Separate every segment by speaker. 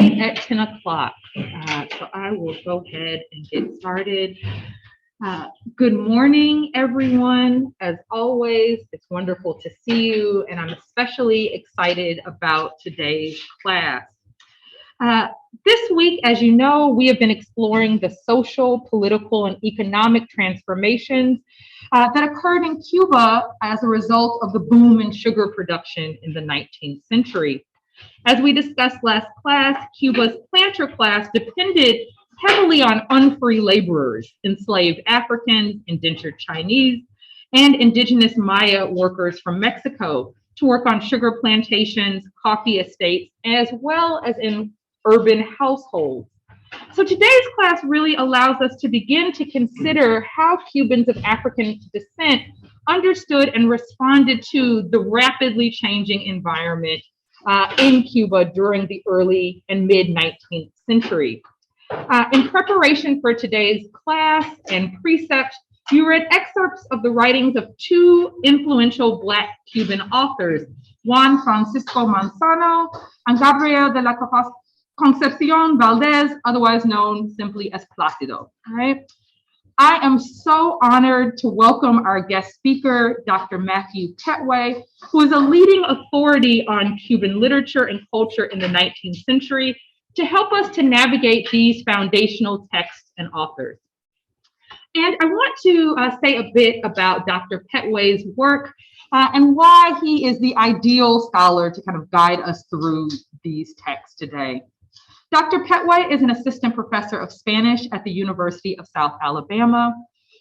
Speaker 1: right at 10 o'clock. So I will go ahead and get started. Good morning, everyone. As always, it's wonderful to see you, and I'm especially excited about today's class. This week, as you know, we have been exploring the social, political, and economic transformations that occurred in Cuba as a result of the boom in sugar production in the 19th century. As we discussed last class, Cuba's planter class depended heavily on unfree laborers, enslaved Africans, indentured Chinese, and indigenous Maya workers from Mexico to work on sugar plantations, coffee estates, as well as in urban households. So today's class really allows us to begin to consider how Cubans of African descent understood and responded to the rapidly changing environment in Cuba during the early and mid 19th century. In preparation for today's class and precept, you read excerpts of the writings of two influential Black Cuban authors, Juan Francisco Manzano and Gabriel de la Concepcion Valdez, otherwise known simply as Placido. All right. I am so honored to welcome our guest speaker, Dr. Matthew Petway, who is a leading authority on Cuban literature and culture in the 19th century, to help us to navigate these foundational texts and authors. And I want to say a bit about Dr. Petway's work and why he is the ideal scholar to kind of guide us through these texts today. Dr. Petway is an assistant professor of Spanish at the University of South Alabama.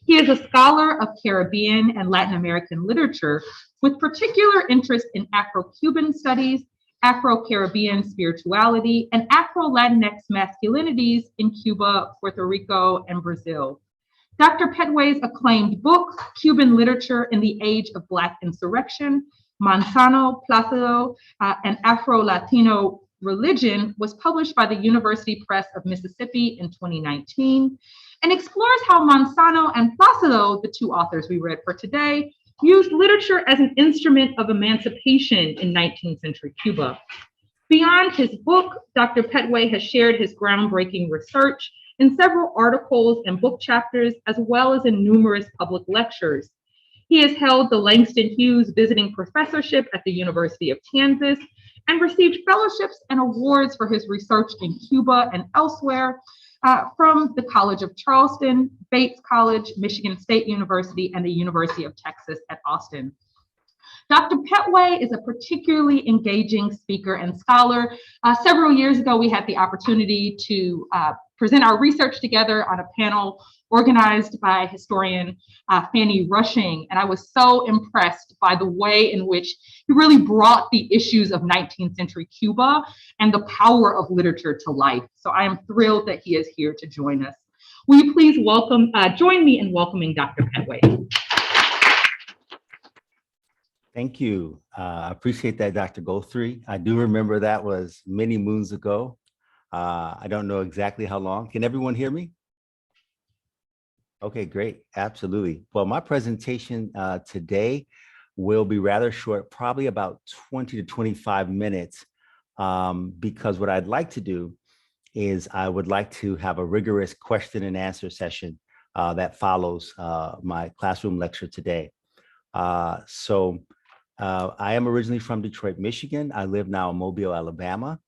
Speaker 1: He is a scholar of Caribbean and Latin American literature with particular interest in Afro-Cuban studies, Afro-Caribbean spirituality, and Afro-Latinx masculinities in Cuba, Puerto Rico, and Brazil. Dr. Petway's acclaimed book, Cuban Literature in the Age of Black Insurrection, Manzano, Placido, and Afro-Latino Religion, was published by the University Press of Mississippi in 2019 and explores how Manzano and Placido, the two authors we read for today, used literature as an instrument of emancipation in 19th century Cuba. Beyond his book, Dr. Petway has shared his groundbreaking research in several articles and book chapters, as well as in numerous public lectures. He has held the Langston Hughes Visiting Professorship at the University of Kansas and received fellowships and awards for his research in Cuba and elsewhere from the College of Charleston, Bates College, Michigan State University, and the University of Texas at Austin. Dr. Petway is a particularly engaging speaker and scholar. Several years ago, we had the opportunity to present our research together on a panel organized by historian Fanny Rushing, and I was so impressed by the way in which he really brought the issues of 19th century Cuba and the power of literature to life. So I am thrilled that he is here to join us. Will you please join me in welcoming Dr. Petway?
Speaker 2: Thank you. I appreciate that, Dr. Goldthree. I do remember that was many moons ago. I don't know exactly how long. Can everyone hear me? Okay, great. Absolutely. Well, my presentation today will be rather short, probably about 20 to 25 minutes, because what I'd like to do is I would like to have a rigorous question and answer session that follows my classroom lecture today. I am originally from Detroit, Michigan. I live now in Mobile, Alabama.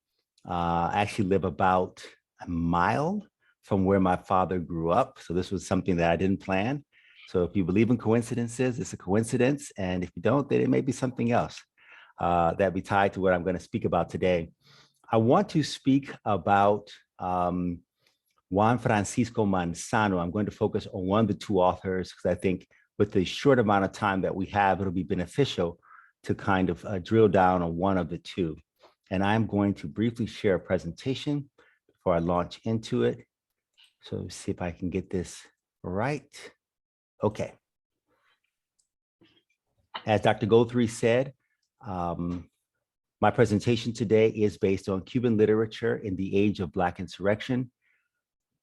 Speaker 2: I actually live about a mile from where my father grew up. So this was something that I didn't plan. So if you believe in coincidences, it's a coincidence. And if you don't, then it may be something else that be tied to what I'm going to speak about today. I want to speak about Juan Francisco Manzano. I'm going to focus on one of the two authors because I think with the short amount of time that we have, it'll be beneficial to kind of drill down on one of the two. And I'm going to briefly share a presentation before I launch into it. So let's see if I can get this right. Okay. As Dr. Goldthree said, my presentation today is based on Cuban literature in the age of Black insurrection,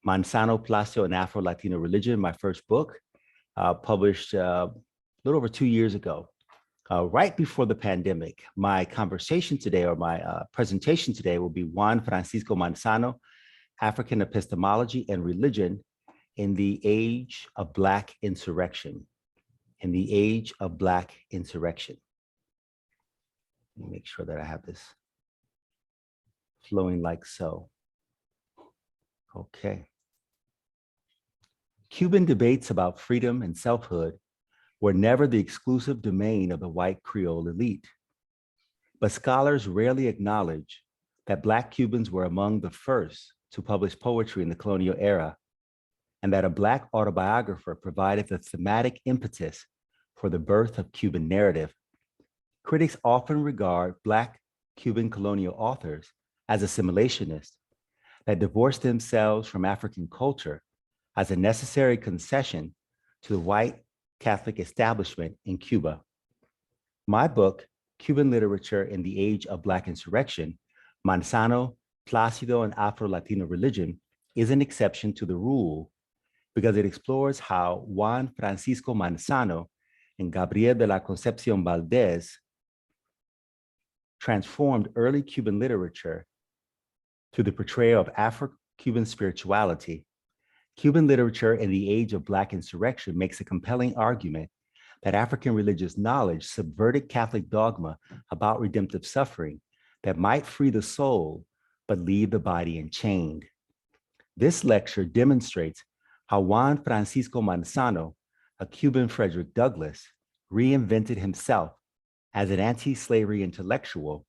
Speaker 2: Manzano, Placido, and Afro-Latino Religion, my first book, published a little over 2 years ago. right before the pandemic. My conversation today, or my presentation today, will be Juan Francisco Manzano, African Epistemology and Religion in the Age of Black Insurrection. In the Age of Black Insurrection. Let me make sure that I have this flowing like so. Okay. Cuban debates about freedom and selfhood were never the exclusive domain of the white Creole elite. But scholars rarely acknowledge that Black Cubans were among the first to publish poetry in the colonial era, and that a Black autobiographer provided the thematic impetus for the birth of Cuban narrative. Critics often regard Black Cuban colonial authors as assimilationists that divorced themselves from African culture as a necessary concession to the white Catholic establishment in Cuba. My book, Cuban Literature in the Age of Black Insurrection, Manzano, Plácido, and Afro-Latino Religion, is an exception to the rule because it explores how Juan Francisco Manzano and Gabriel de la Concepción Valdés transformed early Cuban literature through the portrayal of Afro-Cuban spirituality. Cuban literature in the Age of Black Insurrection makes a compelling argument that African religious knowledge subverted Catholic dogma about redemptive suffering that might free the soul, but leave the body enchained. This lecture demonstrates how Juan Francisco Manzano, a Cuban Frederick Douglass, reinvented himself as an anti-slavery intellectual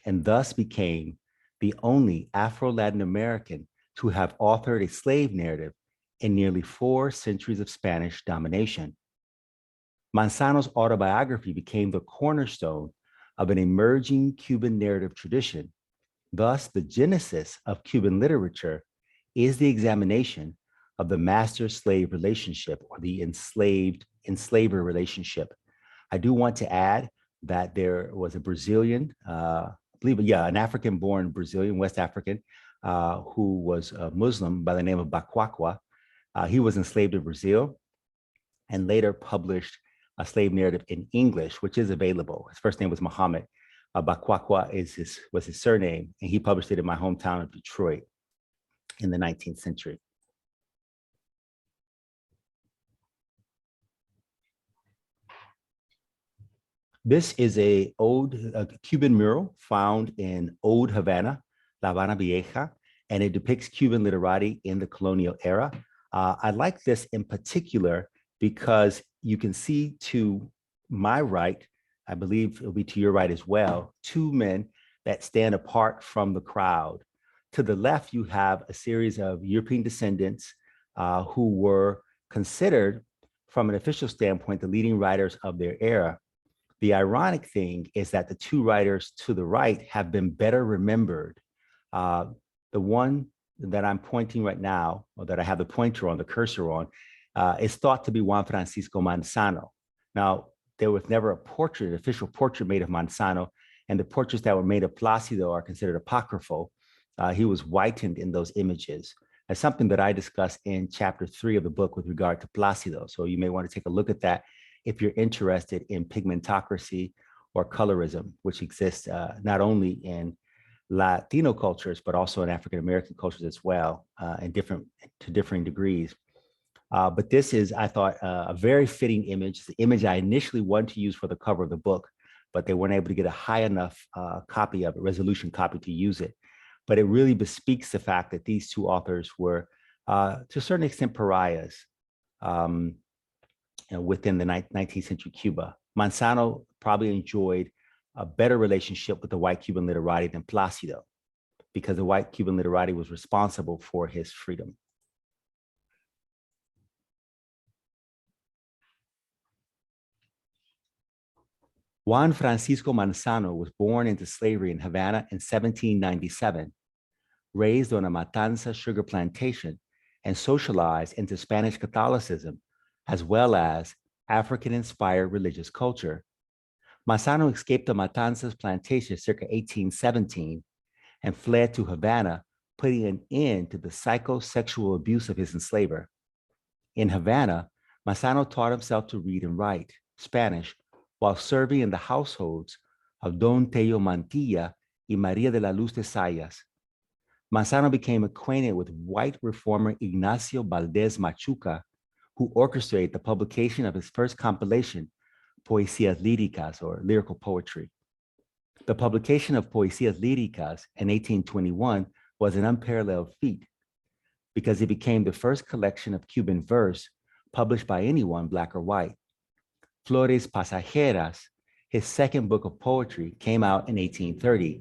Speaker 2: and thus became the only Afro-Latin American to have authored a slave narrative in nearly 4 centuries of Spanish domination. Manzano's autobiography became the cornerstone of an emerging Cuban narrative tradition. Thus, the genesis of Cuban literature is the examination of the master-slave relationship, or the enslaver relationship. I do want to add that there was a Brazilian, an African-born Brazilian, West African, who was a Muslim by the name of Bakwakwa. He was enslaved in Brazil and later published a slave narrative in English, which is available. His first name was Muhammad. Bakwakwa was his surname, and he published it in my hometown of Detroit in the 19th century. This is a Cuban mural found in Old Havana, La Habana Vieja, and it depicts Cuban literati in the colonial era. I like this in particular because you can see to my right, I believe it'll be to your right as well, 2 men that stand apart from the crowd. To the left, you have a series of European descendants who were considered, from an official standpoint, the leading writers of their era. The ironic thing is that the 2 writers to the right have been better remembered. The one that I'm pointing right now, or that I have the pointer on, the cursor on, is thought to be Juan Francisco Manzano. Now, there was never a portrait, an official portrait made of Manzano, and the portraits that were made of Plácido are considered apocryphal. He was whitened in those images. That's something that I discuss in chapter 3 of the book with regard to Plácido. So you may want to take a look at that if you're interested in pigmentocracy or colorism, which exists not only in Latino cultures, but also in African-American cultures as well, to differing degrees. But this is, I thought, a very fitting image. It's the image I initially wanted to use for the cover of the book, but they weren't able to get a high enough copy of it, resolution copy, to use it. But it really bespeaks the fact that these 2 authors were, to a certain extent, pariahs within the 19th century Cuba. Manzano probably enjoyed a better relationship with the white Cuban literati than Plácido, because the white Cuban literati was responsible for his freedom. Juan Francisco Manzano was born into slavery in Havana in 1797, raised on a Matanza sugar plantation, and socialized into Spanish Catholicism, as well as African-inspired religious culture. Manzano escaped the Matanzas plantation circa 1817 and fled to Havana, putting an end to the psychosexual abuse of his enslaver. In Havana, Manzano taught himself to read and write Spanish while serving in the households of Don Tello Mantilla y Maria de la Luz de Sayas. Manzano became acquainted with white reformer Ignacio Valdez Machuca, who orchestrated the publication of his first compilation, Poesías Líricas, or lyrical poetry. The publication of Poesías Líricas in 1821 was an unparalleled feat because it became the first collection of Cuban verse published by anyone, Black or white. Flores Pasajeras, his second book of poetry, came out in 1830.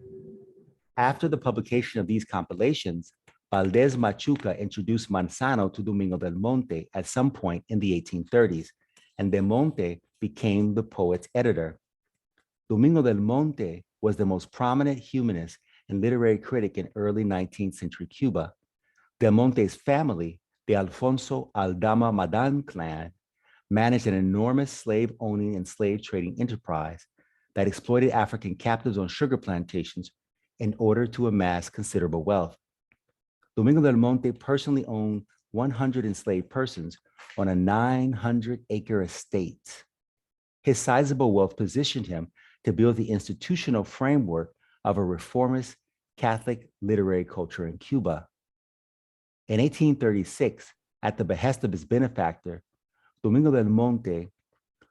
Speaker 2: After the publication of these compilations, Valdez Machuca introduced Manzano to Domingo del Monte at some point in the 1830s, and Del Monte became the poet's editor. Domingo del Monte was the most prominent humanist and literary critic in early 19th century Cuba. Del Monte's family, the Alfonso Aldama Madan clan, managed an enormous slave-owning and slave-trading enterprise that exploited African captives on sugar plantations in order to amass considerable wealth. Domingo del Monte personally owned 100 enslaved persons on a 900-acre estate. His sizable wealth positioned him to build the institutional framework of a reformist Catholic literary culture in Cuba. In 1836, at the behest of his benefactor, Domingo del Monte,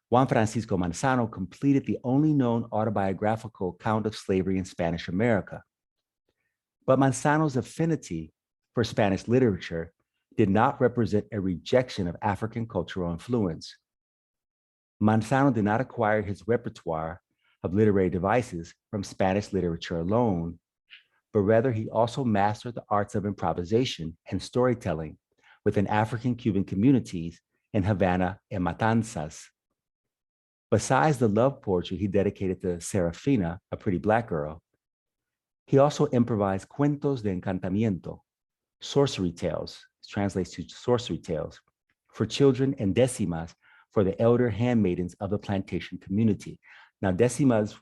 Speaker 2: Juan Francisco Manzano completed the only known autobiographical account of slavery in Spanish America. But Manzano's affinity for Spanish literature did not represent a rejection of African cultural influence. Manzano did not acquire his repertoire of literary devices from Spanish literature alone, but rather he also mastered the arts of improvisation and storytelling within African Cuban communities in Havana and Matanzas. Besides the love poetry he dedicated to Serafina, a pretty Black girl, he also improvised cuentos de encantamiento, sorcery tales, translates to sorcery tales, for children, and decimas for the elder handmaidens of the plantation community. Now, decimas,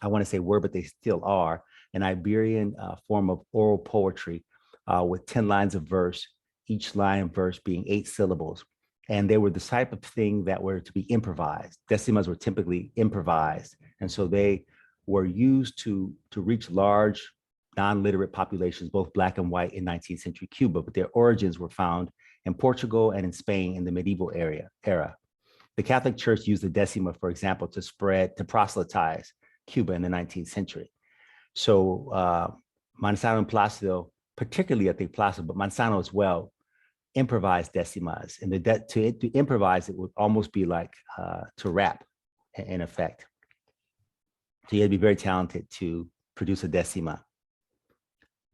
Speaker 2: I want to say were, but they still are, an Iberian form of oral poetry with 10 lines of verse, each line of verse being 8 syllables. And they were the type of thing that were to be improvised. Decimas were typically improvised. And so they were used to reach large non-literate populations, both Black and white, in 19th century Cuba, but their origins were found in Portugal and in Spain in the medieval era. The Catholic Church used the decima, for example, to proselytize Cuba in the 19th century. So Manzano and Plácido, particularly I think Plácido, but Manzano as well, improvised decimas. And to improvise it would almost be like to rap, in effect. So you had to be very talented to produce a decima.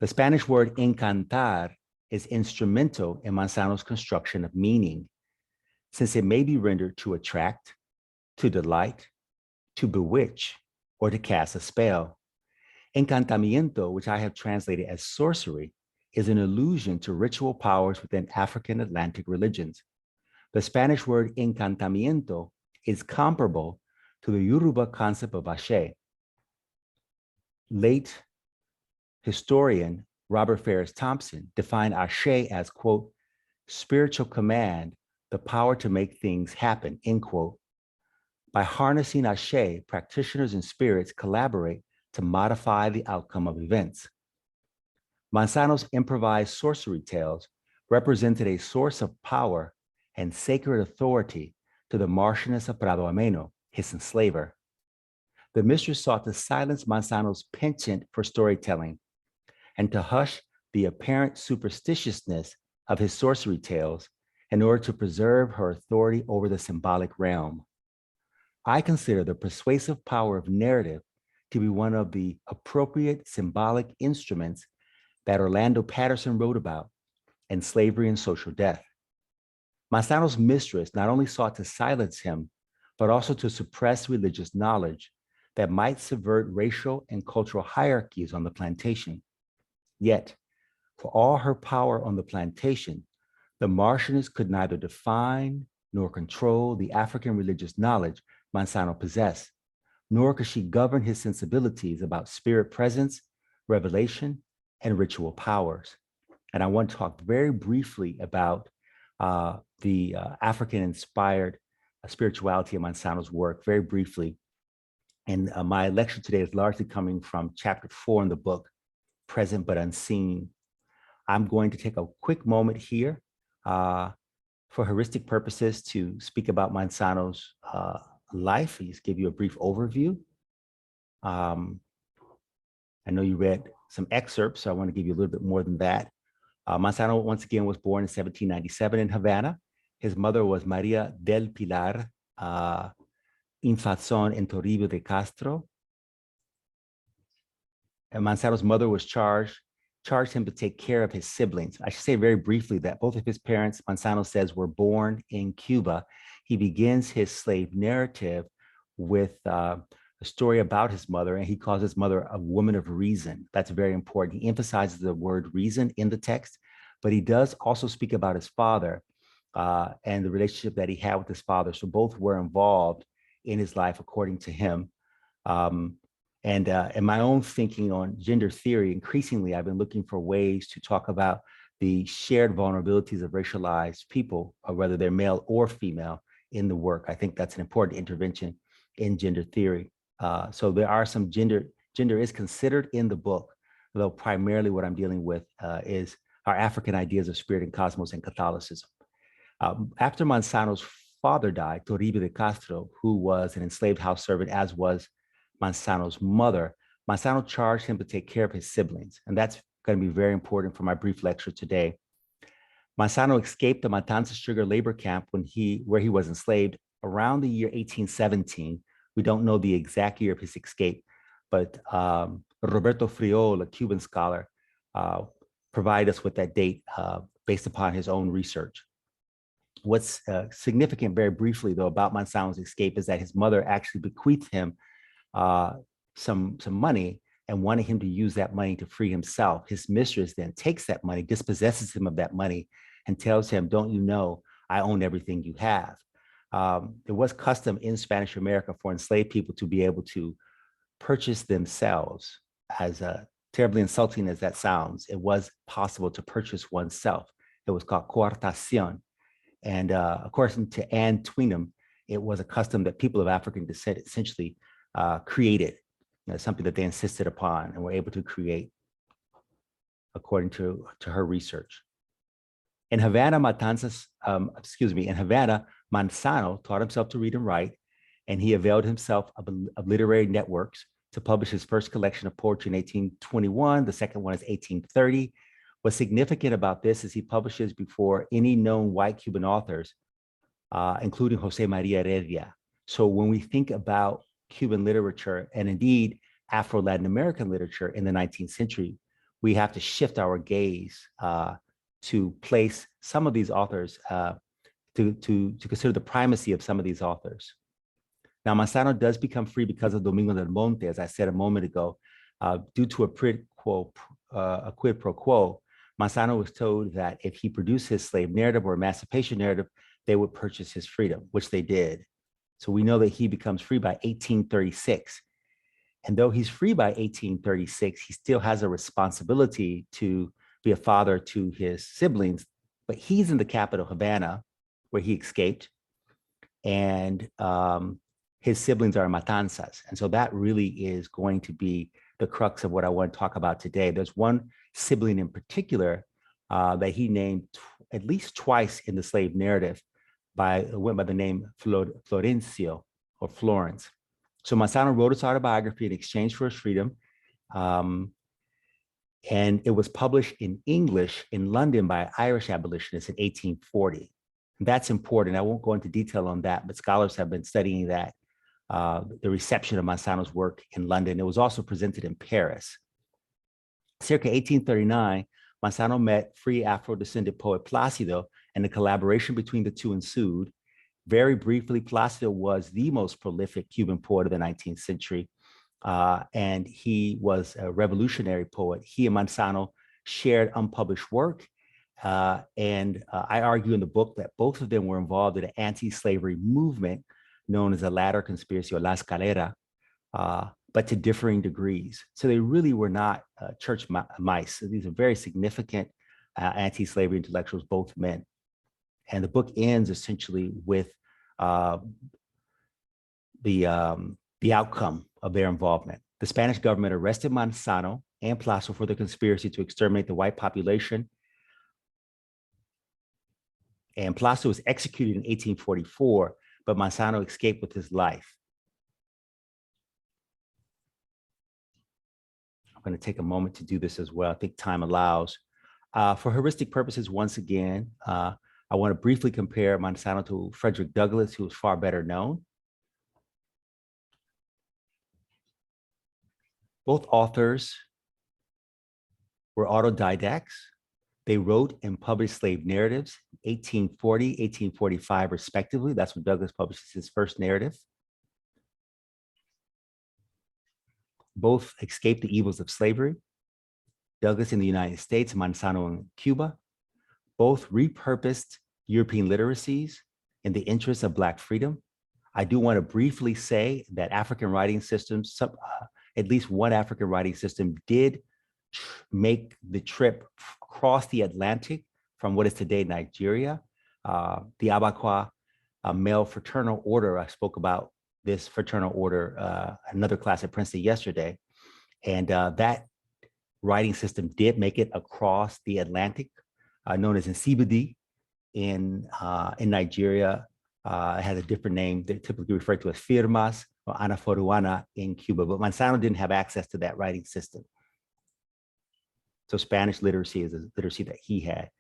Speaker 2: The Spanish word encantar is instrumental in Manzano's construction of meaning, since it may be rendered to attract, to delight, to bewitch, or to cast a spell. Encantamiento, which I have translated as sorcery, is an allusion to ritual powers within African Atlantic religions. The Spanish word encantamiento is comparable to the Yoruba concept of ashe. Late historian Robert Ferris Thompson defined ashe as, quote, spiritual command, the power to make things happen, end quote. By harnessing ashe, practitioners and spirits collaborate to modify the outcome of events. Manzano's improvised sorcery tales represented a source of power and sacred authority to the Marchioness of Prado Ameno, his enslaver. The mistress sought to silence Manzano's penchant for storytelling and to hush the apparent superstitiousness of his sorcery tales in order to preserve her authority over the symbolic realm. I consider the persuasive power of narrative to be one of the appropriate symbolic instruments that Orlando Patterson wrote about in Slavery and Social Death. Manzano's mistress not only sought to silence him, but also to suppress religious knowledge that might subvert racial and cultural hierarchies on the plantation. Yet, for all her power on the plantation, the Marchioness could neither define nor control the African religious knowledge Manzano possessed, nor could she govern his sensibilities about spirit presence, revelation, and ritual powers. And I want to talk very briefly about the African-inspired spirituality of Manzano's work very briefly. And my lecture today is largely coming from chapter 4 in the book, Present but Unseen. I'm going to take a quick moment here for heuristic purposes to speak about Manzano's life, just give you a brief overview. I know you read some excerpts, so I want to give you a little bit more than that. Manzano, once again, was born in 1797 in Havana. His mother was Maria del Pilar Infazon en Toribio de Castro. And Manzano's mother was charged him to take care of his siblings. I should say very briefly that both of his parents, Manzano says, were born in Cuba. He begins his slave narrative with a story about his mother, and he calls his mother a woman of reason. That's very important. He emphasizes the word reason in the text, but he does also speak about his father and the relationship that he had with his father. So both were involved in his life, according to him. And in my own thinking on gender theory, increasingly, I've been looking for ways to talk about the shared vulnerabilities of racialized people, or whether they're male or female, in the work. I think that's an important intervention in gender theory. So there are some gender is considered in the book, though primarily what I'm dealing with is our African ideas of spirit and cosmos and Catholicism. After Manzano's father died, Toribio de Castro, who was an enslaved house servant, as was Manzano's mother, Manzano charged him to take care of his siblings. And that's going to be very important for my brief lecture today. Manzano escaped the Matanzas sugar labor camp where he was enslaved around the year 1817. We don't know the exact year of his escape, but Roberto Friol, a Cuban scholar, provided us with that date based upon his own research. What's significant, very briefly, though, about Manzano's escape is that his mother actually bequeathed him some money and wanted him to use that money to free himself. His mistress then takes that money, dispossesses him of that money, and tells him, "Don't you know I own everything you have?" It was custom in Spanish America for enslaved people to be able to purchase themselves. As terribly insulting as that sounds, it was possible to purchase oneself. It was called coartación. And according to Anne Tweenham, it was a custom that people of African descent essentially created, something that they insisted upon and were able to create, according to her research. In Havana, Manzano taught himself to read and write, and he availed himself of literary networks to publish his first collection of poetry in 1821. The second one is 1830. What's significant about this is he publishes before any known white Cuban authors, including Jose Maria Heredia. So when we think about Cuban literature, and indeed Afro-Latin American literature in the 19th century, we have to shift our gaze to place some of these authors, to consider the primacy of some of these authors. Now, Manzano does become free because of Domingo del Monte, as I said a moment ago, due to a quid pro quo. Manzano was told that if he produced his slave narrative or emancipation narrative, they would purchase his freedom, which they did. So we know that he becomes free by 1836. And though he's free by 1836, he still has a responsibility to be a father to his siblings, but he's in the capital, Havana, where he escaped. And his siblings are in Matanzas. And so that really is going to be the crux of what I want to talk about today. There's one sibling in particular that he named at least twice in the slave narrative, went by the name Florencio, or Florence. So Manzano wrote his autobiography in exchange for his freedom. And it was published in English in London by Irish abolitionists in 1840. And that's important. I won't go into detail on that, but scholars have been studying that, the reception of Manzano's work in London. It was also presented in Paris. Circa 1839, Manzano met free Afro-descended poet Plácido, and the collaboration between the two ensued. Very briefly, Plácido was the most prolific Cuban poet of the 19th century, and he was a revolutionary poet. He and Manzano shared unpublished work, and I argue in the book that both of them were involved in an anti-slavery movement known as the Ladder Conspiracy, or La Escalera, but to differing degrees. So they really were not church mice. So these are very significant anti-slavery intellectuals, both men. And the book ends essentially with uh, the outcome of their involvement. The Spanish government arrested Manzano and Plazo for the conspiracy to exterminate the white population. And Plazo was executed in 1844, but Manzano escaped with his life. I'm going to take a moment to do this as well. I think time allows. For heuristic purposes, once again, I want to briefly compare Manzano to Frederick Douglass, who was far better known. Both authors were autodidacts. They wrote and published slave narratives, 1840, 1845, respectively. That's when Douglass publishes his first narrative. Both escaped the evils of slavery. Douglass in the United States, Manzano in Cuba. Both repurposed European literacies in the interests of Black freedom. I do want to briefly say that African writing systems, at least one African writing system did make the trip across the Atlantic from what is today Nigeria. The Abakwa male fraternal order, I spoke about this fraternal order, another class at Princeton yesterday. And that writing system did make it across the Atlantic, known as Nsibidi in Nigeria. It has a different name. They're typically referred to as firmas or anaforuana in Cuba, but Manzano didn't have access to that writing system. So Spanish literacy is a literacy that he had.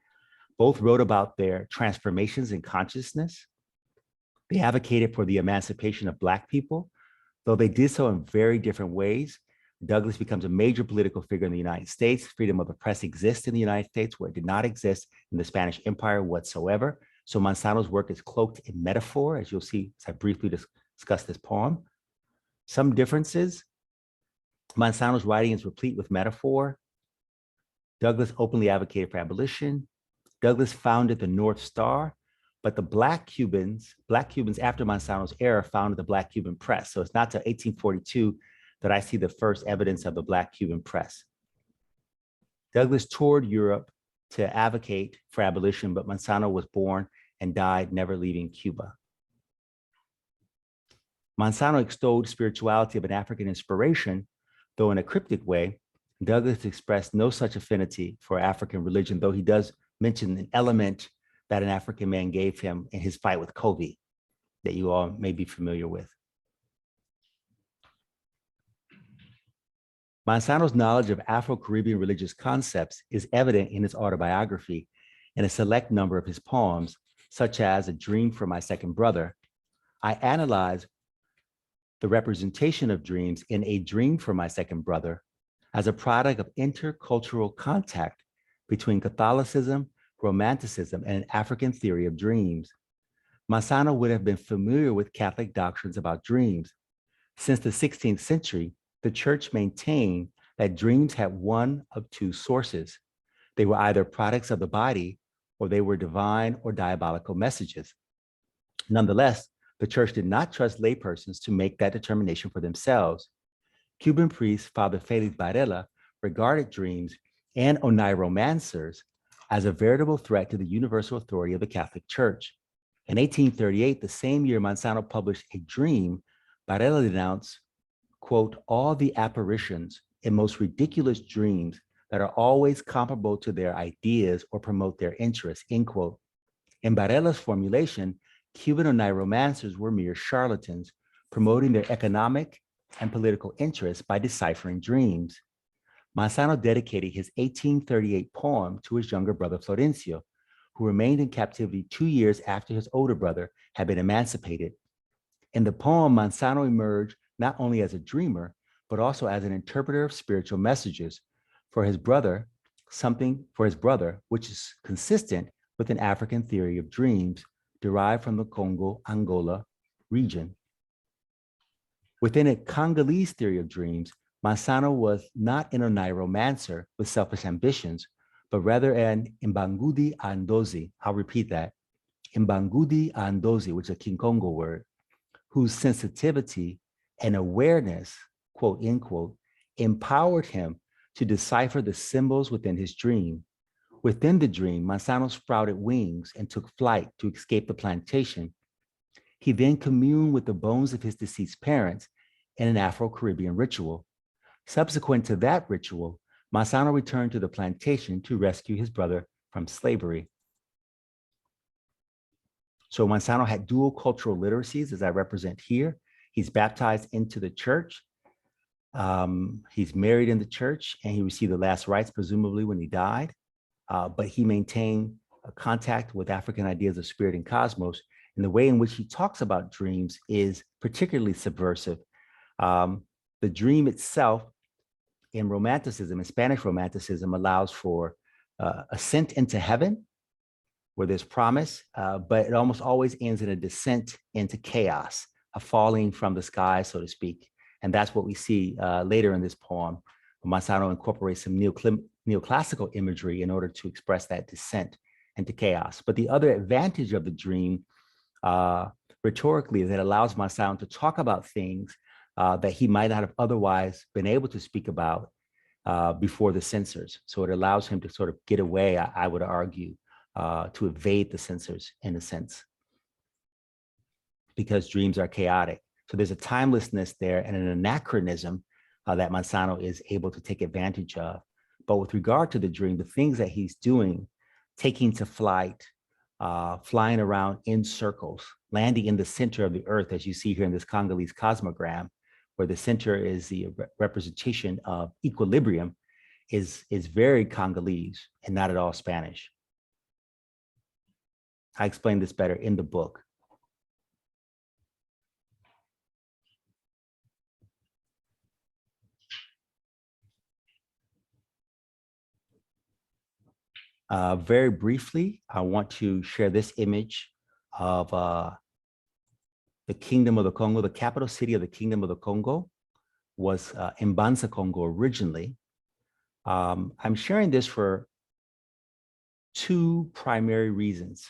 Speaker 2: Both wrote about their transformations in consciousness. They advocated for the emancipation of Black people, though they did so in very different ways. Douglass becomes a major political figure in the United States. Freedom of the press exists in the United States where it did not exist in the Spanish Empire whatsoever. So Manzano's work is cloaked in metaphor, as you'll see as I briefly discuss this poem. Some differences. Manzano's writing is replete with metaphor. Douglass openly advocated for abolition. Douglass founded the North Star, but the Black Cubans after Manzano's era founded the Black Cuban Press. So it's not till 1842 that I see the first evidence of the Black Cuban Press. Douglass toured Europe to advocate for abolition, but Manzano was born and died never leaving Cuba. Manzano extolled spirituality of an African inspiration, though in a cryptic way. Douglass expressed no such affinity for African religion, though he does mention an element that an African man gave him in his fight with Covey that you all may be familiar with. Manzano's knowledge of Afro-Caribbean religious concepts is evident in his autobiography and a select number of his poems, such as A Dream for My Second Brother. I analyze the representation of dreams in A Dream for My Second Brother as a product of intercultural contact between Catholicism, Romanticism, and an African theory of dreams. Manzano would have been familiar with Catholic doctrines about dreams. Since the 16th century, the church maintained that dreams had one of two sources. They were either products of the body or they were divine or diabolical messages. Nonetheless, the church did not trust laypersons to make that determination for themselves. Cuban priest Father Felix Varela regarded dreams and oneiromancers as a veritable threat to the universal authority of the Catholic Church. In 1838, the same year Manzano published A Dream, Varela denounced, quote, all the apparitions and most ridiculous dreams that are always comparable to their ideas or promote their interests, end quote. In Varela's formulation, Cuban oneiromancers were mere charlatans, promoting their economic and political interests by deciphering dreams. Manzano dedicated his 1838 poem to his younger brother Florencio, who remained in captivity 2 years after his older brother had been emancipated. In the poem, Manzano emerged not only as a dreamer, but also as an interpreter of spiritual messages for his brother, which is consistent with an African theory of dreams derived from the Congo-Angola region. Within a Congolese theory of dreams, Manzano was not an oneiromancer with selfish ambitions, but rather an Mbangudi Andozi. I'll repeat that. Mbangudi Andozi, which is a Kinkongo word, whose sensitivity and awareness, quote, end quote, empowered him to decipher the symbols within his dream. Within the dream, Manzano sprouted wings and took flight to escape the plantation. He then communed with the bones of his deceased parents in an Afro-Caribbean ritual. Subsequent to that ritual, Manzano returned to the plantation to rescue his brother from slavery. So Manzano had dual cultural literacies, as I represent here. He's baptized into the church. He's married in the church, and he received the last rites, presumably when he died. But he maintained a contact with African ideas of spirit and cosmos. And the way in which he talks about dreams is particularly subversive. The dream itself in Romanticism, in Spanish Romanticism, allows for ascent into heaven, where there's promise, but it almost always ends in a descent into chaos, a falling from the sky, so to speak. And that's what we see later in this poem. Manzano incorporates some neoclassical imagery in order to express that descent into chaos. But the other advantage of the dream rhetorically is that it allows Manzano to talk about things that he might not have otherwise been able to speak about before the censors. So it allows him to sort of get away, I would argue, to evade the censors in a sense, because dreams are chaotic. So there's a timelessness there and an anachronism that Manzano is able to take advantage of. But with regard to the dream, the things that he's doing, taking to flight, flying around in circles, landing in the center of the earth, as you see here in this Congolese cosmogram, where the center is the representation of equilibrium, is very Congolese and not at all Spanish. I explain this better in the book. Very briefly, I want to share this image of the Kingdom of the Congo. The capital city of the Kingdom of the Congo was Mbanza, Congo originally. I'm sharing this for two primary reasons.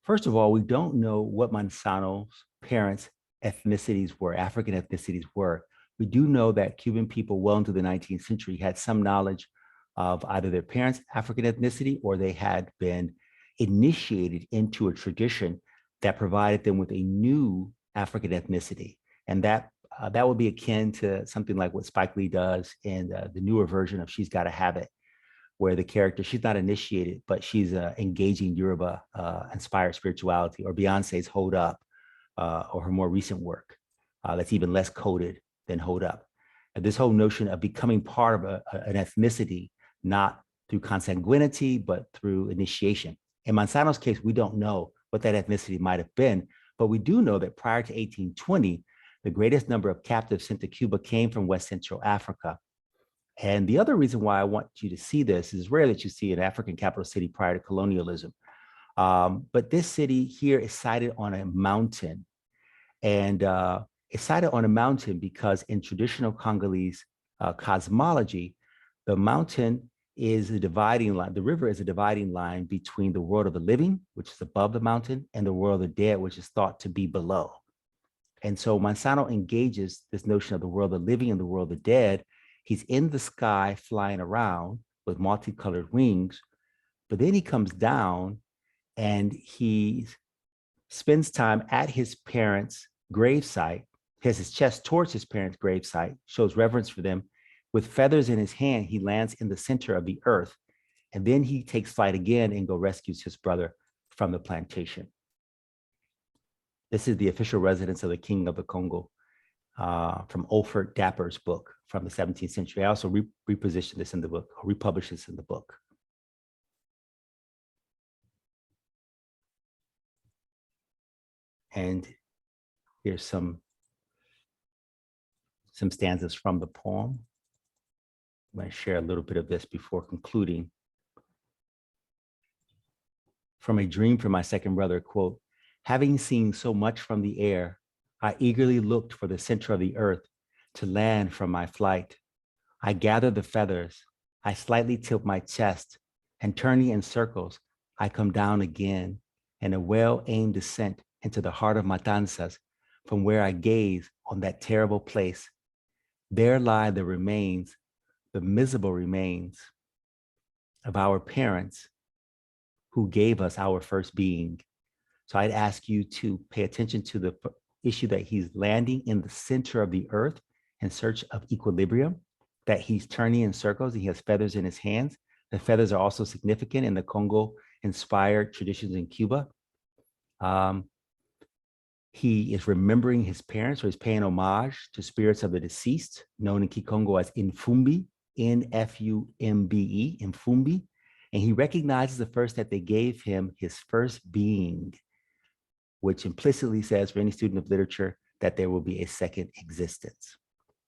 Speaker 2: First of all, we don't know what Manzano's parents' ethnicities were, African ethnicities were. We do know that Cuban people well into the 19th century had some knowledge of either their parents' African ethnicity or they had been initiated into a tradition that provided them with a new African ethnicity. And that would be akin to something like what Spike Lee does in the newer version of She's Gotta Have It, where the character, she's not initiated, but she's engaging Yoruba inspired spirituality, or Beyonce's Hold Up, or her more recent work that's even less coded than Hold Up. And this whole notion of becoming part of an ethnicity, not through consanguinity, but through initiation. In Manzano's case, we don't know what that ethnicity might have been, but we do know that prior to 1820, the greatest number of captives sent to Cuba came from West Central Africa. And the other reason why I want you to see this is rare that you see an African capital city prior to colonialism. But this city here is sited on a mountain. And it's sited on a mountain because in traditional Congolese cosmology, the mountain is a dividing line. The river is a dividing line between the world of the living, which is above the mountain, and the world of the dead, which is thought to be below. And so Manzano engages this notion of the world of the living and the world of the dead. He's in the sky flying around with multicolored wings, but then he comes down and he spends time at his parents' gravesite, has his chest towards his parents' gravesite, shows reverence for them. With feathers in his hand, he lands in the center of the earth, and then he takes flight again and rescues his brother from the plantation. This is the official residence of the King of the Congo, from Olfert Dapper's book from the 17th century. I also repositioned this in the book, or republished this in the book. And here's some stanzas from the poem. I'm going to share a little bit of this before concluding. From a dream from my second brother, quote, "Having seen so much from the air, I eagerly looked for the center of the earth to land from my flight. I gather the feathers, I slightly tilt my chest, and turning in circles, I come down again in a well-aimed descent into the heart of Matanzas, from where I gaze on that terrible place. There lie the remains, the miserable remains of our parents who gave us our first being. So I'd ask you to pay attention to the issue that he's landing in the center of the earth in search of equilibrium, that he's turning in circles and he has feathers in his hands. The feathers are also significant in the Congo-inspired traditions in Cuba. He is remembering his parents, or he's paying homage to spirits of the deceased, known in Kikongo as Infumbi, N-F-U-M-B-E, Infumbi. And he recognizes the first that they gave him his first being, which implicitly says for any student of literature that there will be a second existence.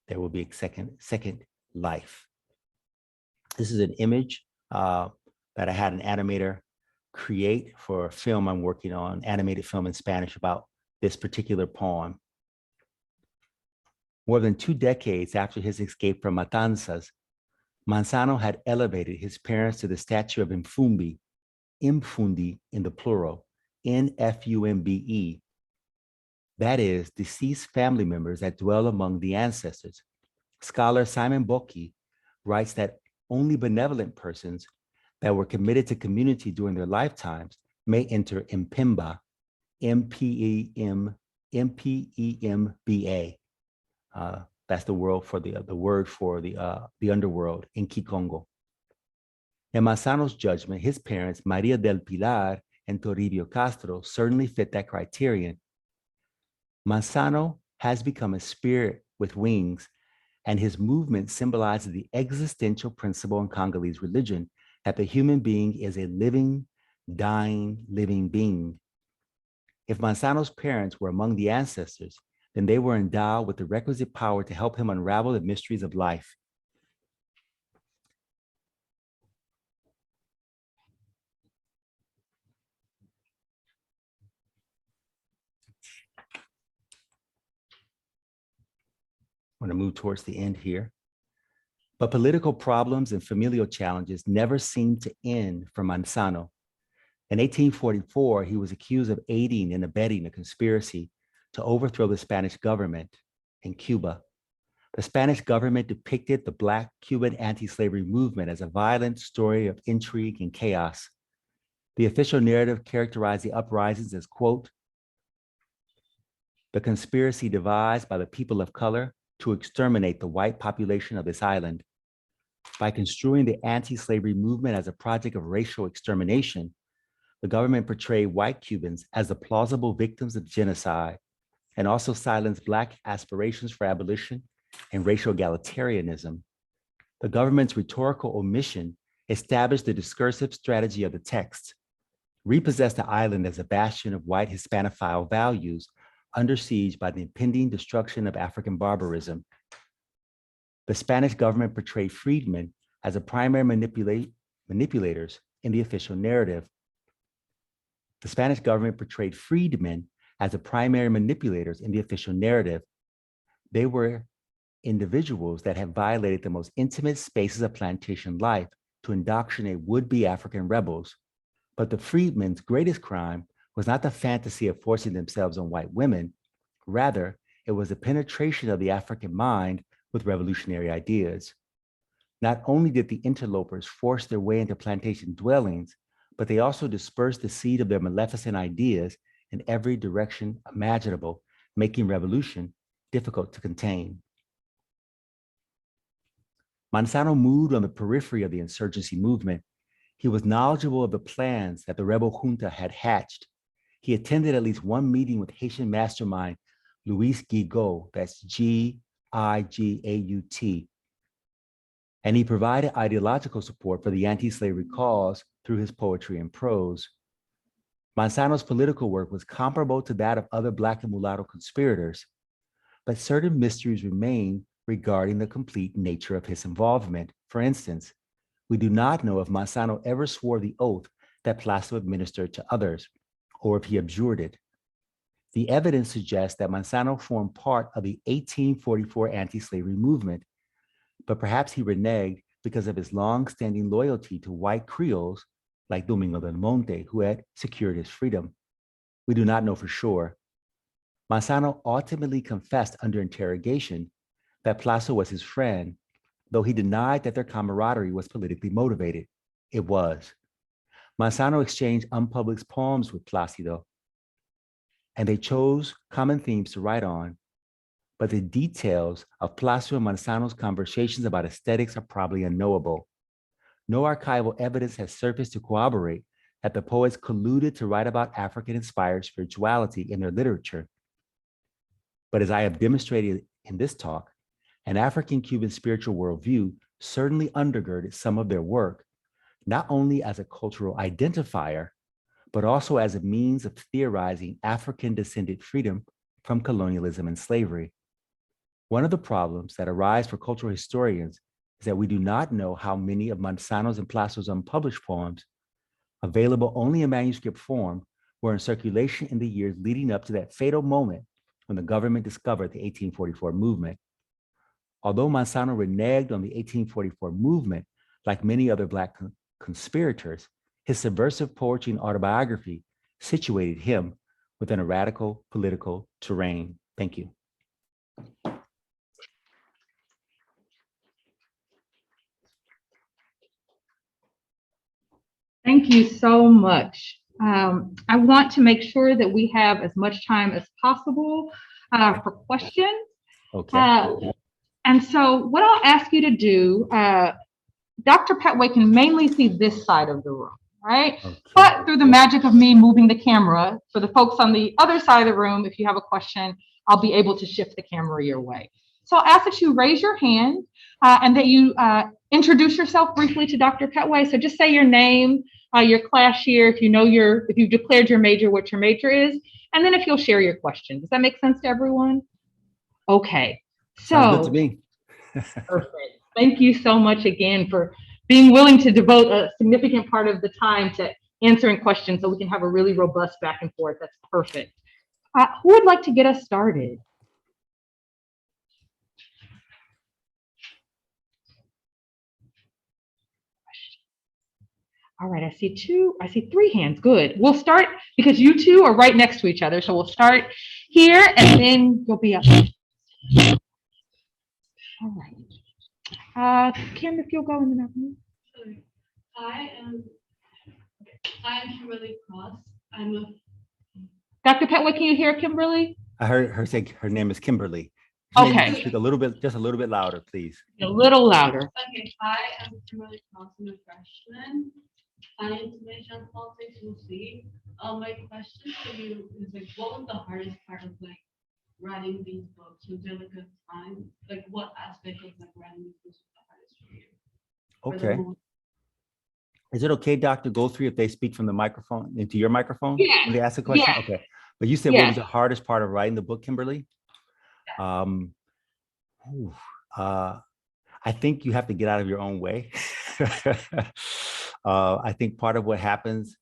Speaker 2: There will be a second life. This is an image that I had an animator create for a film I'm working on, animated film in Spanish about this particular poem. More than 2 decades after his escape from Matanzas, Manzano had elevated his parents to the stature of Infumbi, Infundi in the plural, N-F-U-M-B-E. That is, deceased family members that dwell among the ancestors. Scholar Simon Bocchi writes that only benevolent persons that were committed to community during their lifetimes may enter Mpemba, M-P-E-M-B-A. That's the word for the underworld in Kikongo. In Manzano's judgment, his parents, Maria del Pilar and Toribio Castro, certainly fit that criterion. Manzano has become a spirit with wings, and his movement symbolizes the existential principle in Congolese religion that the human being is a living, dying, living being. If Manzano's parents were among the ancestors, then they were endowed with the requisite power to help him unravel the mysteries of life. I'm going to move towards the end here. But political problems and familial challenges never seemed to end for Manzano. In 1844, he was accused of aiding and abetting a conspiracy to overthrow the Spanish government in Cuba. The Spanish government depicted the Black Cuban anti-slavery movement as a violent story of intrigue and chaos. The official narrative characterized the uprisings as, quote, the conspiracy devised by the people of color to exterminate the white population of this island. By construing the anti-slavery movement as a project of racial extermination, the government portrayed white Cubans as the plausible victims of genocide and also silenced Black aspirations for abolition and racial egalitarianism. The government's rhetorical omission established the discursive strategy of the text, repossessed the island as a bastion of white Hispanophile values under siege by the impending destruction of African barbarism. The Spanish government portrayed freedmen as the primary manipulators in the official narrative. The Spanish government portrayed freedmen as the primary manipulators in the official narrative. They were individuals that had violated the most intimate spaces of plantation life to indoctrinate would-be African rebels. But the freedmen's greatest crime was not the fantasy of forcing themselves on white women. Rather, it was the penetration of the African mind with revolutionary ideas. Not only did the interlopers force their way into plantation dwellings, but they also dispersed the seed of their maleficent ideas in every direction imaginable, making revolution difficult to contain. Manzano moved on the periphery of the insurgency movement. He was knowledgeable of the plans that the rebel junta had hatched. He attended at least one meeting with Haitian mastermind Luis Gigaut, that's Gigaut, and he provided ideological support for the anti-slavery cause through his poetry and prose. Manzano's political work was comparable to that of other Black and mulatto conspirators, but certain mysteries remain regarding the complete nature of his involvement. For instance, we do not know if Manzano ever swore the oath that Plasto administered to others, or if he abjured it. The evidence suggests that Manzano formed part of the 1844 anti-slavery movement, but perhaps he reneged because of his long-standing loyalty to white Creoles like Domingo del Monte, who had secured his freedom. We do not know for sure. Manzano ultimately confessed under interrogation that Plasto was his friend, though he denied that their camaraderie was politically motivated. It was. Manzano exchanged unpublished poems with Plácido. and they chose common themes to write on, but the details of Plácido and Manzano's conversations about aesthetics are probably unknowable. No archival evidence has surfaced to corroborate that the poets colluded to write about African-inspired spirituality in their literature. But as I have demonstrated in this talk, an African-Cuban spiritual worldview certainly undergirded some of their work, not only as a cultural identifier, but also as a means of theorizing African-descended freedom from colonialism and slavery. One of the problems that arise for cultural historians is that we do not know how many of Manzano's and Plácido's unpublished poems, available only in manuscript form, were in circulation in the years leading up to that fatal moment when the government discovered the 1844 movement. Although Manzano reneged on the 1844 movement, like many other Black conspirators, his subversive poetry and autobiography situated him within a radical political terrain. Thank you.
Speaker 1: Thank you so much. I want to make sure that we have as much time as possible for questions.
Speaker 2: Okay.
Speaker 1: And so what I'll ask you to do, Dr. Petway can mainly see this side of the room, right? Okay. But through the magic of me moving the camera, for the folks on the other side of the room, if you have a question, I'll be able to shift the camera your way. So I'll ask that you raise your hand and that you introduce yourself briefly to Dr. Petway. So just say your name, your class year, if you've declared your major, what your major is, and then if you'll share your question. Does that make sense to everyone? Okay. So
Speaker 2: sounds good to me.
Speaker 1: Perfect. Thank you so much again for being willing to devote a significant part of the time to answering questions so we can have a really robust back and forth. That's perfect. Who would like to get us started? All right, I see three hands. Good. We'll start because you two are right next to each other. So we'll start here and then you'll be up. All right. Kim, if you'll go in the next one.
Speaker 3: Sorry. I am Kimberly Cross.
Speaker 1: Dr. Petway, can you hear Kimberly?
Speaker 2: I heard her say her name is Kimberly.
Speaker 1: Okay.
Speaker 2: Speak a little bit, just a little bit louder, please.
Speaker 1: A little louder.
Speaker 3: Okay. I am Kimberly Cross. I'm a freshman. Information politics, we'll see. My question for you is what was the hardest part of writing these books? Was there a time? What aspect of writing these books was the hardest for you?
Speaker 2: Okay. Is it okay, Dr. Goldthree, if they speak from the microphone into your microphone?
Speaker 1: Yeah.
Speaker 2: When they ask a question? Yeah. Okay. But you said what was the hardest part of writing the book, Kimberly? Yeah. I think you have to get out of your own way. I think part of what happens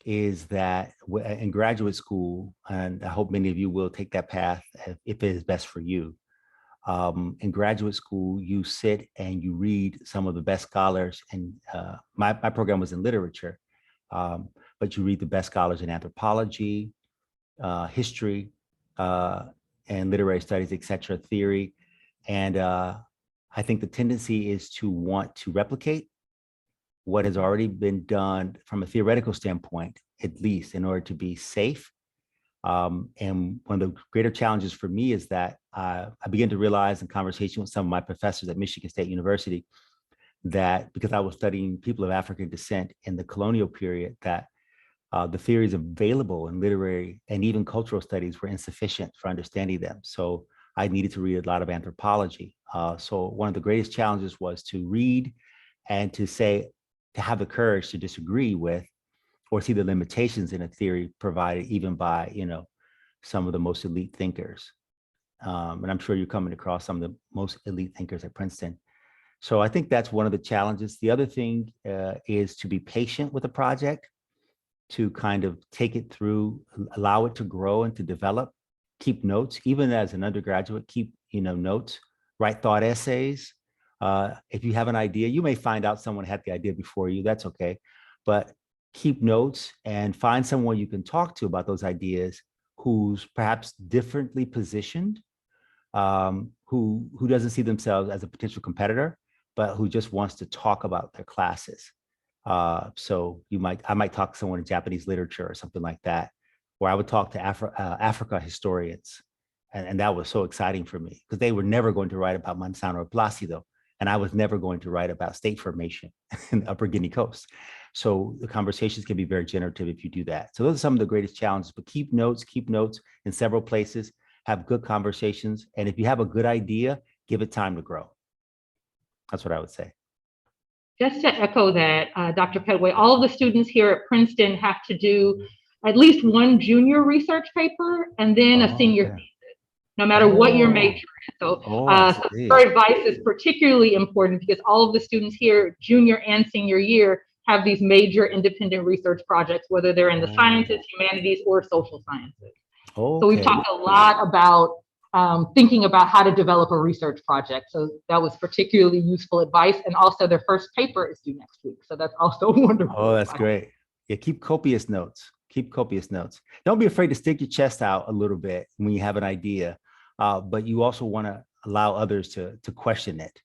Speaker 2: is that in graduate school, and I hope many of you will take that path if it is best for you. In graduate school, you sit and you read some of the best scholars, and my program was in literature, but you read the best scholars in anthropology, history, and literary studies, et cetera, theory. And I think the tendency is to want to replicate what has already been done from a theoretical standpoint, at least in order to be safe. And one of the greater challenges for me is that I began to realize in conversation with some of my professors at Michigan State University that because I was studying people of African descent in the colonial period, that the theories available in literary and even cultural studies were insufficient for understanding them. So I needed to read a lot of anthropology. So one of the greatest challenges was to read and to have the courage to disagree with or see the limitations in a theory provided even by, some of the most elite thinkers. And I'm sure you're coming across some of the most elite thinkers at Princeton. So I think that's one of the challenges. The other thing is to be patient with a project, to kind of take it through, allow it to grow and to develop, keep notes, even as an undergraduate, keep, notes, write thought essays. If you have an idea, you may find out someone had the idea before you, that's okay. But keep notes and find someone you can talk to about those ideas who's perhaps differently positioned, who doesn't see themselves as a potential competitor, but who just wants to talk about their classes. So I might talk to someone in Japanese literature or something like that, where I would talk to Africa historians. And that was so exciting for me because they were never going to write about Manzano or Placido. And I was never going to write about state formation in the Upper Guinea Coast. So the conversations can be very generative if you do that. So those are some of the greatest challenges, but keep notes in several places, have good conversations. And if you have a good idea, give it time to grow. That's what I would say.
Speaker 1: Just to echo that, Dr. Pedway, all of the students here at Princeton have to do at least one junior research paper and then a senior thesis, no matter what your major is. So, so your advice is particularly important because all of the students here, junior and senior year, have these major independent research projects, whether they're in the sciences, humanities, or social sciences. So we've talked a lot about thinking about how to develop a research project. So that was particularly useful advice. And also their first paper is due next week. So that's also wonderful.
Speaker 2: Oh, that's great. Yeah, keep copious notes. Keep copious notes. Don't be afraid to stick your chest out a little bit when you have an idea, but you also want to allow others to question it,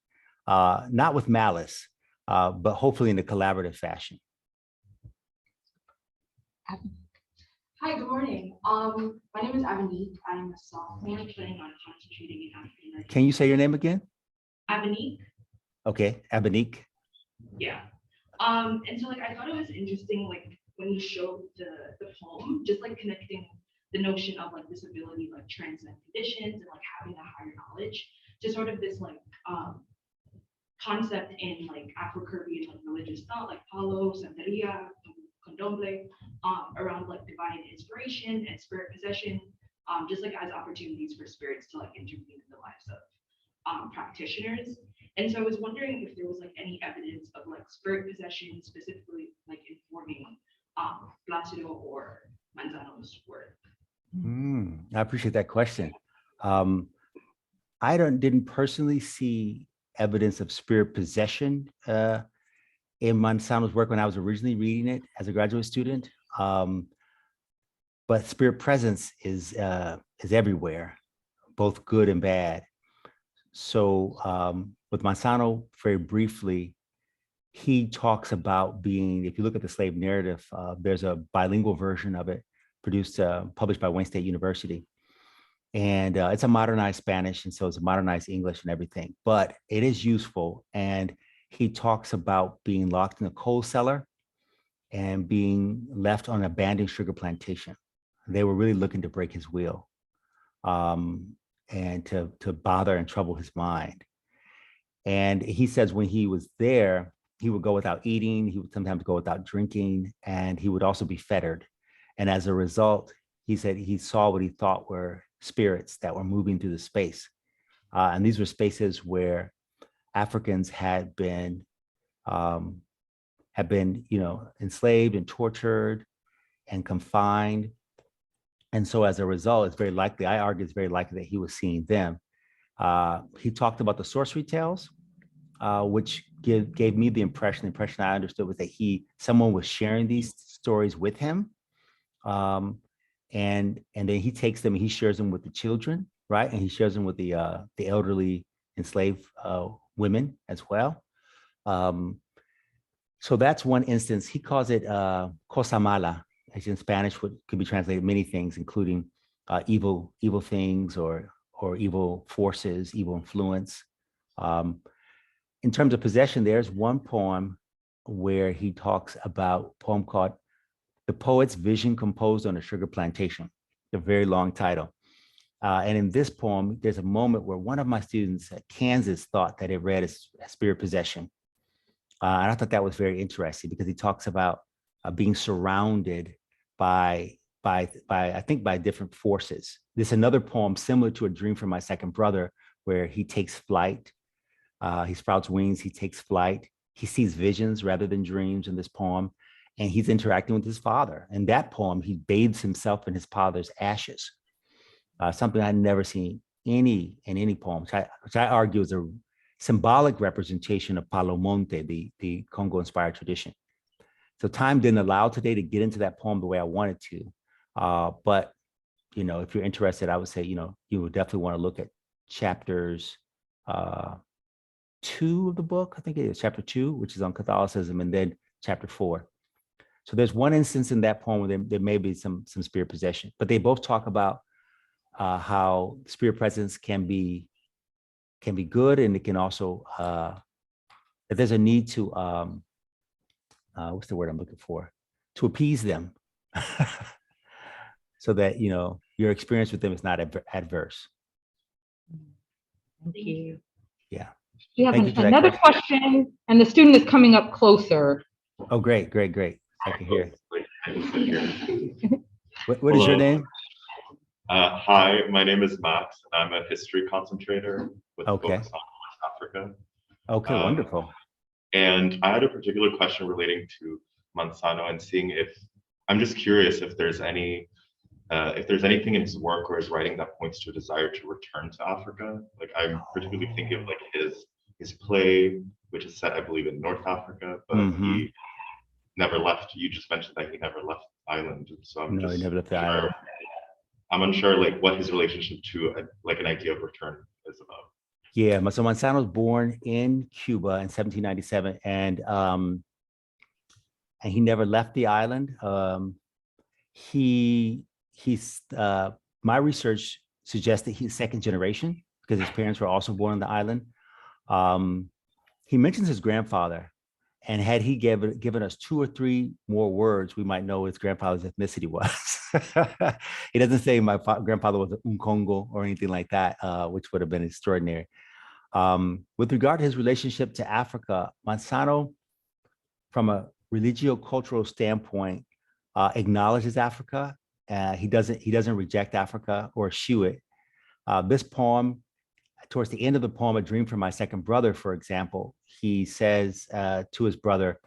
Speaker 2: not with malice, but hopefully in a collaborative fashion.
Speaker 4: Hi, good morning. My name is Avanique. I'm a sophomore planning on concentrating in African American.
Speaker 2: Can you say your name again?
Speaker 4: Avanique.
Speaker 2: Okay, Avanique.
Speaker 4: Yeah. And so like I thought it was interesting, like when you showed the poem, just like connecting the notion of like disability, like transcend conditions and like having a higher knowledge to sort of this like concept in like Afro-Caribbean like religious thought, like Palo, Santeria, Condomble, around like divine inspiration and spirit possession, just like as opportunities for spirits to like intervene in the lives of practitioners. And so I was wondering if there was like any evidence of like spirit possession specifically like informing Placido or Manzano's work.
Speaker 2: I appreciate that question. I didn't personally see evidence of spirit possession in Manzano's work when I was originally reading it as a graduate student. But spirit presence is everywhere, both good and bad. So with Manzano, very briefly, he talks about being, if you look at the slave narrative, there's a bilingual version of it produced, published by Wayne State University. And it's a modernized Spanish, and so it's a modernized English and everything, but it is useful. And he talks about being locked in a coal cellar and being left on an abandoned sugar plantation. They were really looking to break his will and to bother and trouble his mind. And he says when he was there, he would go without eating, he would sometimes go without drinking, and he would also be fettered. And as a result, he said he saw what he thought were spirits that were moving through the space. And these were spaces where Africans had been, enslaved and tortured and confined. And so as a result, it's very likely, I argue it's very likely that he was seeing them. He talked about the sorcery tales, which gave me the impression I understood was that someone was sharing these stories with him. And then he takes them and he shares them with the children, right? And he shares them with the elderly enslaved women as well. So that's one instance. He calls it cosa mala, which in Spanish could be translated many things, including evil things or evil forces, evil influence. In terms of possession, there's one poem where he talks about a poem called The Poet's Vision Composed on a Sugar Plantation, a very long title. And in this poem, there's a moment where one of my students at Kansas thought that it read as spirit possession. And I thought that was very interesting because he talks about being surrounded by different forces. There's another poem similar to A Dream from My Second Brother, where he takes flight. He sprouts wings, he takes flight. He sees visions rather than dreams in this poem. And he's interacting with his father. In that poem, he bathes himself in his father's ashes. Something I'd never seen in any poem, which I argue is a symbolic representation of Palo Monte, the Congo-inspired tradition. So time didn't allow today to get into that poem the way I wanted to. But, if you're interested, I would say, you would definitely want to look at chapters 2 of the book. I think it is chapter 2, which is on Catholicism, and then chapter 4. So there's one instance in that poem where there may be some spirit possession, but they both talk about how spirit presence can be good, and it can also that there's a need to what's the word I'm looking for? To appease them, so that your experience with them is not adverse.
Speaker 1: Thank you.
Speaker 2: Yeah.
Speaker 1: We have
Speaker 2: Thank you for that
Speaker 1: another question, and the student is coming up closer.
Speaker 2: Oh, great. I can hear. What is your name?
Speaker 5: Hi, my name is Max, and I'm a history concentrator with a focus on West Africa.
Speaker 2: Okay, wonderful.
Speaker 5: And I had a particular question relating to Manzano and seeing I'm just curious if there's anything in his work or his writing that points to a desire to return to Africa. Like I'm particularly thinking of like his play, which is set, I believe, in North Africa, but he never left. You just mentioned that he never left the island, so
Speaker 2: he never left the island.
Speaker 5: I'm unsure like what his relationship to an idea of return is about.
Speaker 2: Yeah, so Manzano was born in Cuba in 1797, and he never left the island. My research suggests that he's second generation because his parents were also born on the island. He mentions his grandfather, and had he given us 2 or 3 more words, we might know what his grandfather's ethnicity was. He doesn't say my grandfather was a Congo or anything like that, which would have been extraordinary. With regard to his relationship to Africa, Manzano, from a religio-cultural standpoint, acknowledges Africa. He doesn't reject Africa or eschew it. This poem, towards the end of the poem, "A Dream for My Second Brother," for example, he says to his brother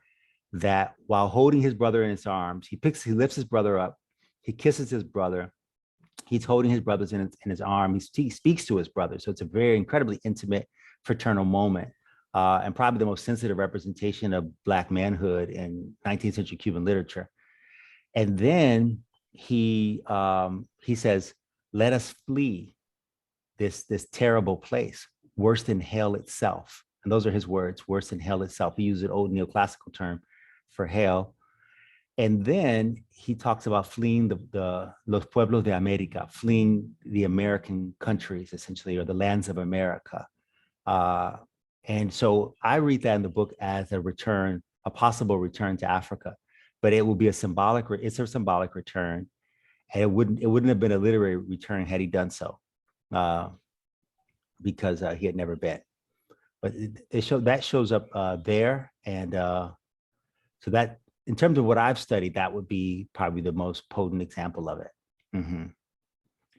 Speaker 2: that while holding his brother in his arms, he lifts his brother up, he kisses his brother, he's holding his brother in his arm, he speaks to his brother. So it's a very incredibly intimate fraternal moment, and probably the most sensitive representation of Black manhood in 19th century Cuban literature. And then he says, "Let us flee this terrible place, worse than hell itself." And those are his words, worse than hell itself. He uses an old neoclassical term for hell. And then he talks about fleeing the Los Pueblos de America, fleeing the American countries, essentially, or the lands of America. And so I read that in the book as a possible return to Africa, but it will be it's a symbolic return. And it wouldn't have been a literary return had he done so, because he had never been. But that shows up there, and so that, in terms of what I've studied, that would be probably the most potent example of it.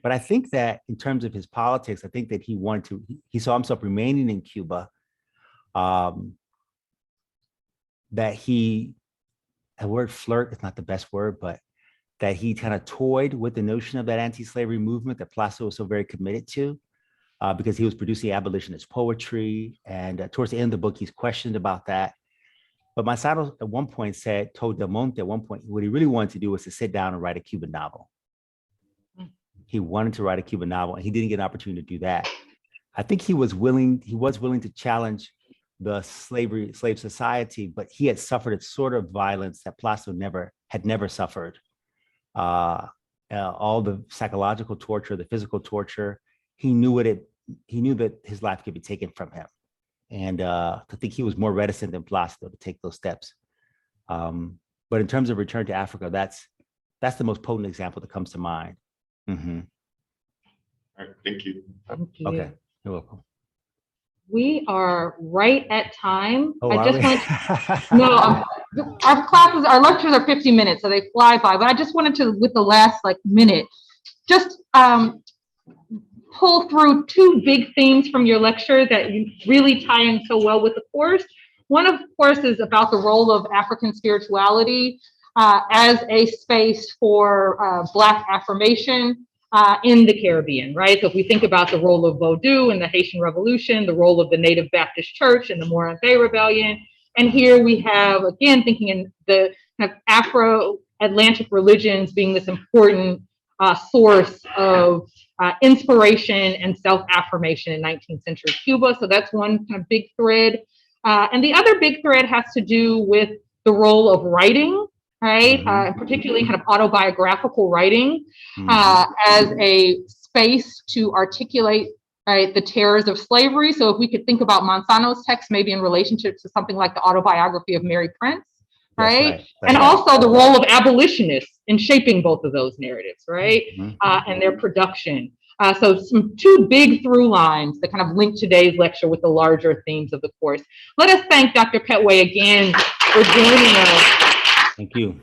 Speaker 2: But I think that in terms of his politics, I think that he saw himself remaining in Cuba, that the word flirt is not the best word, but that he kind of toyed with the notion of that anti-slavery movement that Placido was so very committed to, because he was producing abolitionist poetry. And towards the end of the book, he's questioned about that. But Manzano at one point told Del Monte what he really wanted to do was to sit down and write a Cuban novel. He wanted to write a Cuban novel, and he didn't get an opportunity to do that. I think he was willing to challenge the slave society, but he had suffered a sort of violence that Placido had never suffered. All the psychological torture, the physical torture, he knew that his life could be taken from him. And I think he was more reticent than Placido to take those steps. But in terms of return to Africa, that's the most potent example that comes to mind.
Speaker 5: All right, thank you.
Speaker 1: Thank you.
Speaker 2: Okay, you're welcome.
Speaker 1: We are right at time.
Speaker 2: Oh,
Speaker 1: our lectures are 50 minutes, so they fly by. But I just wanted to, with the last minute, just pull through 2 big themes from your lecture that you really tie in so well with the course. One, of course, is about the role of African spirituality as a space for Black affirmation in the Caribbean, right? So if we think about the role of Vodou in the Haitian Revolution, the role of the Native Baptist Church in the Morante Rebellion, and here we have, again, thinking in the kind of Afro-Atlantic religions being this important source of inspiration and self-affirmation in 19th century Cuba. So that's one kind of big thread. And the other big thread has to do with the role of writing right?
Speaker 2: Mhm.
Speaker 1: Particularly kind of autobiographical writing
Speaker 2: Mhm.
Speaker 1: as a space to articulate, right, the terrors of slavery. So if we could think about Manzano's text, maybe in relationship to something like the autobiography of Mary Prince,
Speaker 2: That's
Speaker 1: right?
Speaker 2: right. That's
Speaker 1: And
Speaker 2: right.
Speaker 1: also the role of abolitionists in shaping both of those narratives, right?
Speaker 2: Mhm.
Speaker 1: And their production. So some two big through lines that kind of link today's lecture with the larger themes of the course. Let us thank Dr. Petway again for joining us.
Speaker 2: Thank you.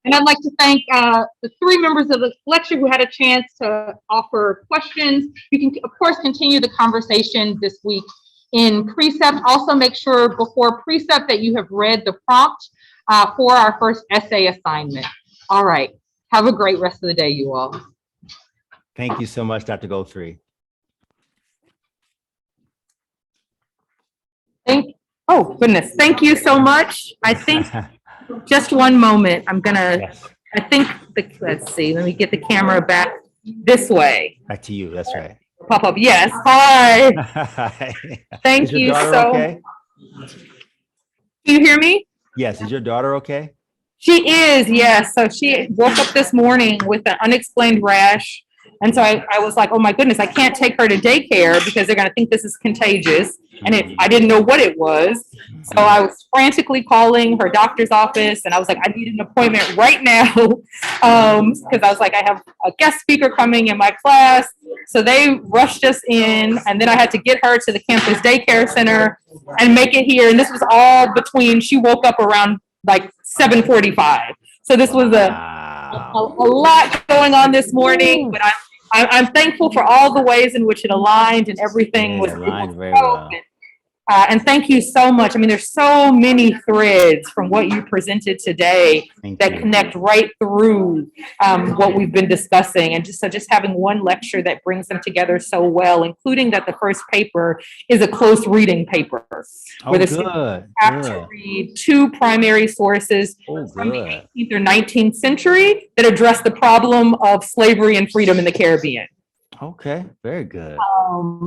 Speaker 1: And I'd like to thank the three members of the lecture who had a chance to offer questions. You can, of course, continue the conversation this week in Precept. Also make sure before Precept that you have read the prompt for our first essay assignment. All right. Have a great rest of the day, you all.
Speaker 2: Thank you so much, Dr. Goldthree.
Speaker 1: Oh, goodness. Thank you so much. I think just one moment.
Speaker 2: Yes,
Speaker 1: Let's see, let me get the camera back this way.
Speaker 2: back to you. That's right.
Speaker 1: Pop up. Yes. Hi. Thank
Speaker 2: Is your
Speaker 1: you
Speaker 2: daughter
Speaker 1: so.
Speaker 2: okay?
Speaker 1: Can you hear me?
Speaker 2: Yes. Is your daughter okay?
Speaker 1: She is, yes. So she woke up this morning with an unexplained rash. And so I was like, oh my goodness, I can't take her to daycare because they're going to think this is contagious. And I didn't know what it was. So I was frantically calling her doctor's office and I was like, I need an appointment right now. Because I was like, I have a guest speaker coming in my class. So they rushed us in and then I had to get her to the campus daycare center and make it here. And this was all between, she woke up around like 7:45. So this was a lot going on this morning, but I'm thankful for all the ways in which it aligned and everything was
Speaker 2: aligned very well.
Speaker 1: And thank you so much. I mean, there's so many threads from what you presented today that connect right through what we've been discussing. And just having one lecture that brings them together so well, including that the first paper is a close reading paper. Where the students have to read two primary sources from the 18th or 19th century that address the problem of slavery and freedom in the Caribbean.
Speaker 2: Okay, very good.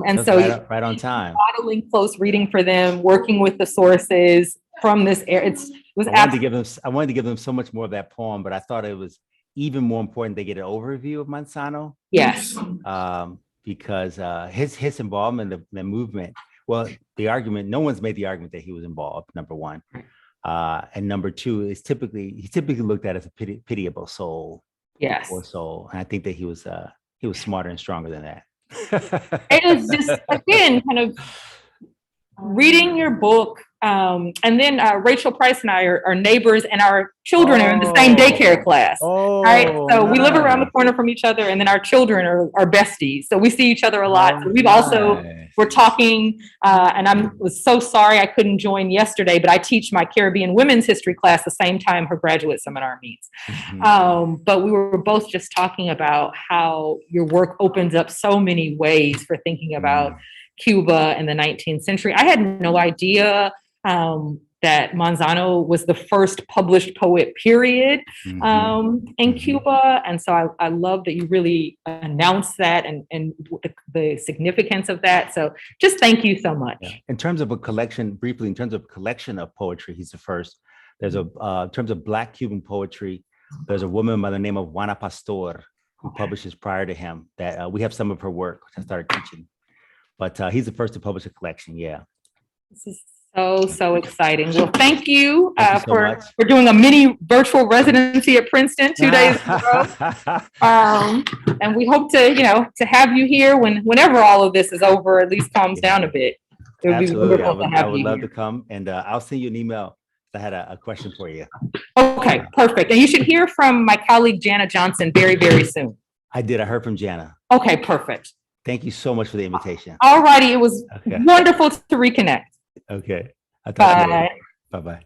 Speaker 1: And
Speaker 2: that's
Speaker 1: so
Speaker 2: right on time.
Speaker 1: Modeling close reading for them, working with the sources from this area.
Speaker 2: I wanted to give them so much more of that poem, but I thought it was even more important they get an overview of Manzano.
Speaker 1: Yes.
Speaker 2: Because his involvement in the movement, well, the argument, no one's made the argument that he was involved, number one. And number two is he's typically looked at as a pitiable soul.
Speaker 1: Yes.
Speaker 2: Or soul. And I think that he was smarter and stronger than that.
Speaker 1: It was just, again, kind of reading your book. And then Rachel Price and I are neighbors, and our children are in the same daycare class. Right? So we live around the corner from each other, and then our children are besties. So we see each other a lot. So we've also, we're talking, and I was so sorry I couldn't join yesterday, but I teach my Caribbean women's history class the same time her graduate seminar meets. But we were both just talking about how your work opens up so many ways for thinking about Cuba in the 19th century. I had no idea that Manzano was the first published poet, period, in Cuba. And so I love that you really announced that and the significance of that. So just thank you so much.
Speaker 2: Yeah. In terms of a collection, briefly, in terms of collection of poetry, he's the first. There's in terms of Black Cuban poetry, there's a woman by the name of Juana Pastor who publishes prior to him that we have some of her work, which I started teaching. But he's the first to publish a collection, yeah.
Speaker 1: This is so exciting. Well, thank you,
Speaker 2: for
Speaker 1: doing a mini virtual residency at Princeton 2 days in a row. And we hope to have you here whenever all of this is over, at least calms down a bit. It would be wonderful to have you.
Speaker 2: I would love to come, and I'll send you an email. I had a question for you.
Speaker 1: Okay, perfect. And you should hear from my colleague, Jana Johnson, very, very soon.
Speaker 2: I did. I heard from Jana.
Speaker 1: Okay, perfect.
Speaker 2: Thank you so much for the invitation.
Speaker 1: All righty. It was wonderful to reconnect.
Speaker 2: Okay. I'll talk to you later. Bye-bye.